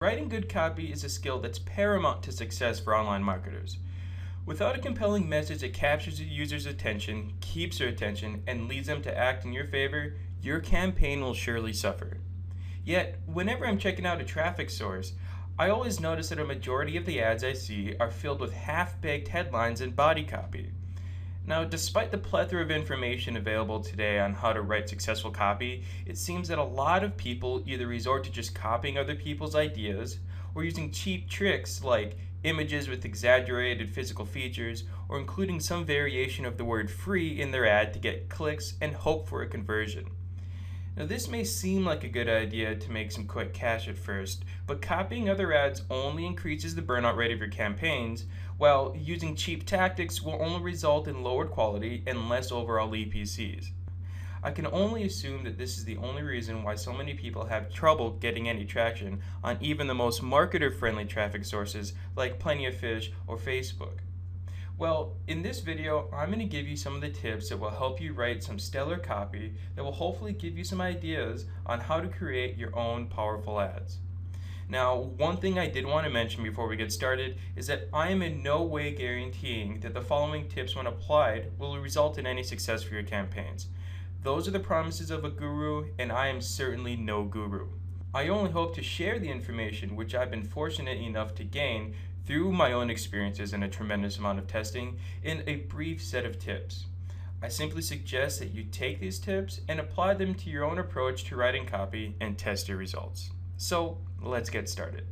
Writing good copy is a skill that's paramount to success for online marketers. Without a compelling message that captures the user's attention, keeps their attention, and leads them to act in your favor, your campaign will surely suffer. Yet, whenever I'm checking out a traffic source, I always notice that a majority of the ads I see are filled with half-baked headlines and body copy. Now, despite the plethora of information available today on how to write successful copy, it seems that a lot of people either resort to just copying other people's ideas or using cheap tricks like images with exaggerated physical features or including some variation of the word free in their ad to get clicks and hope for a conversion. Now, this may seem like a good idea to make some quick cash at first, but copying other ads only increases the burnout rate of your campaigns, while using cheap tactics will only result in lowered quality and less overall EPCs. I can only assume that this is the only reason why so many people have trouble getting any traction on even the most marketer-friendly traffic sources like Plenty of Fish or Facebook. Well, in this video, I'm going to give you some of the tips that will help you write some stellar copy that will hopefully give you some ideas on how to create your own powerful ads. Now, one thing I did want to mention before we get started is that I am in no way guaranteeing that the following tips, when applied, will result in any success for your campaigns. Those are the promises of a guru, and I am certainly no guru. I only hope to share the information which I've been fortunate enough to gain through my own experiences and a tremendous amount of testing in a brief set of tips. I simply suggest that you take these tips and apply them to your own approach to writing copy and test your results. So let's get started.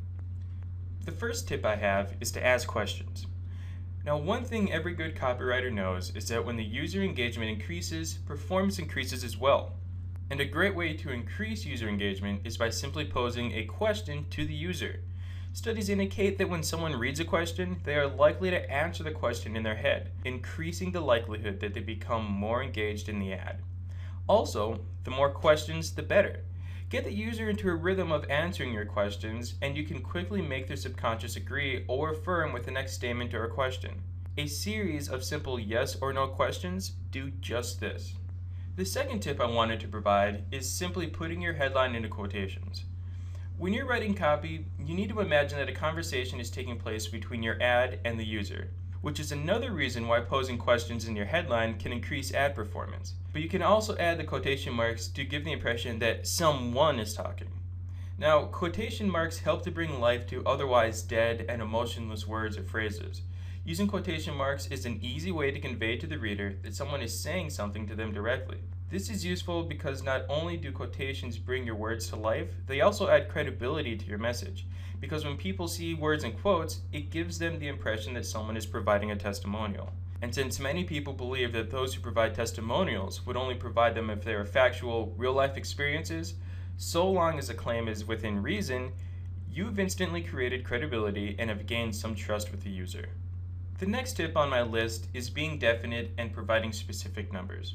The first tip I have is to ask questions. Now, one thing every good copywriter knows is that when the user engagement increases, performance increases as well. And a great way to increase user engagement is by simply posing a question to the user. Studies indicate that when someone reads a question, they are likely to answer the question in their head, increasing the likelihood that they become more engaged in the ad. Also, the more questions, the better. Get the user into a rhythm of answering your questions, and you can quickly make their subconscious agree or affirm with the next statement or question. A series of simple yes or no questions do just this. The second tip I wanted to provide is simply putting your headline into quotations. When you're writing copy, you need to imagine that a conversation is taking place between your ad and the user, which is another reason why posing questions in your headline can increase ad performance. But you can also add the quotation marks to give the impression that someone is talking. Now, quotation marks help to bring life to otherwise dead and emotionless words or phrases. Using quotation marks is an easy way to convey to the reader that someone is saying something to them directly. This is useful because not only do quotations bring your words to life, they also add credibility to your message. Because when people see words in quotes, it gives them the impression that someone is providing a testimonial. And since many people believe that those who provide testimonials would only provide them if they are factual, real-life experiences, so long as the claim is within reason, you've instantly created credibility and have gained some trust with the user. The next tip on my list is being definite and providing specific numbers.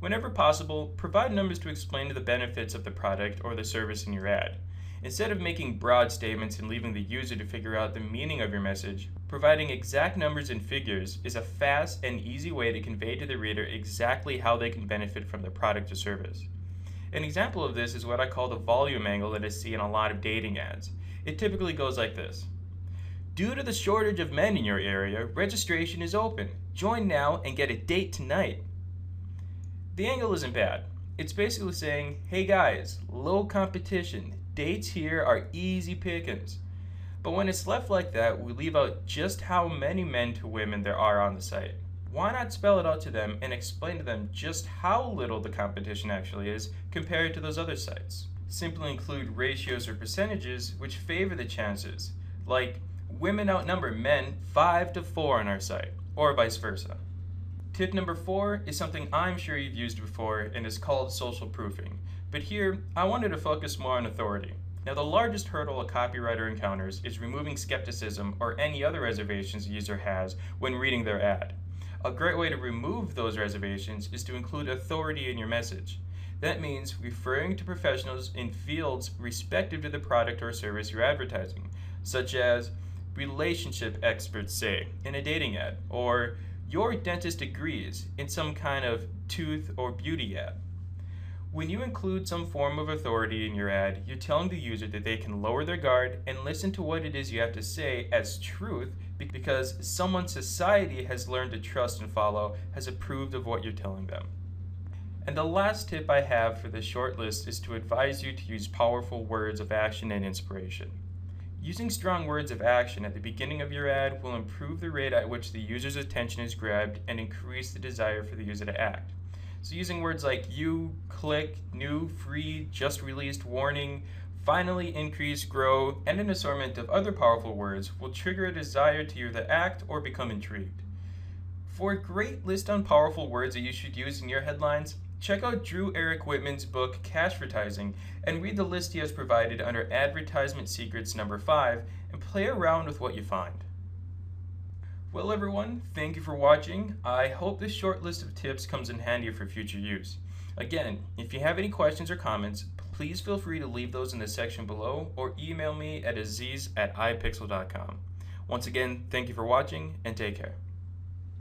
Whenever possible, provide numbers to explain the benefits of the product or the service in your ad. Instead of making broad statements and leaving the user to figure out the meaning of your message, providing exact numbers and figures is a fast and easy way to convey to the reader exactly how they can benefit from the product or service. An example of this is what I call the volume angle that I see in a lot of dating ads. It typically goes like this. Due to the shortage of men in your area, registration is open. Join now and get a date tonight. The angle isn't bad. It's basically saying, hey guys, low competition, dates here are easy pickings. But when it's left like that, we leave out just how many men to women there are on the site. Why not spell it out to them and explain to them just how little the competition actually is compared to those other sites? Simply include ratios or percentages which favor the chances, like women outnumber men 5 to 4 on our site, or vice versa. Tip number 4 is something I'm sure you've used before and is called social proofing. But here, I wanted to focus more on authority. Now, the largest hurdle a copywriter encounters is removing skepticism or any other reservations the user has when reading their ad. A great way to remove those reservations is to include authority in your message. That means referring to professionals in fields respective to the product or service you're advertising, such as relationship experts say in a dating ad, or your dentist agrees in some kind of tooth or beauty ad. When you include some form of authority in your ad, you're telling the user that they can lower their guard and listen to what it is you have to say as truth because someone society has learned to trust and follow has approved of what you're telling them. And the last tip I have for this short list is to advise you to use powerful words of action and inspiration. Using strong words of action at the beginning of your ad will improve the rate at which the user's attention is grabbed and increase the desire for the user to act. So using words like you, click, new, free, just released, warning, finally, increase, grow, and an assortment of other powerful words will trigger a desire to either act or become intrigued. For a great list on powerful words that you should use in your headlines, check out Drew Eric Whitman's book Cashvertising and read the list he has provided under Advertisement Secrets number 5 and play around with what you find. Well everyone, thank you for watching. I hope this short list of tips comes in handy for future use. Again, if you have any questions or comments, please feel free to leave those in the section below or email me at aziz@ipixel.com. Once again, thank you for watching and take care.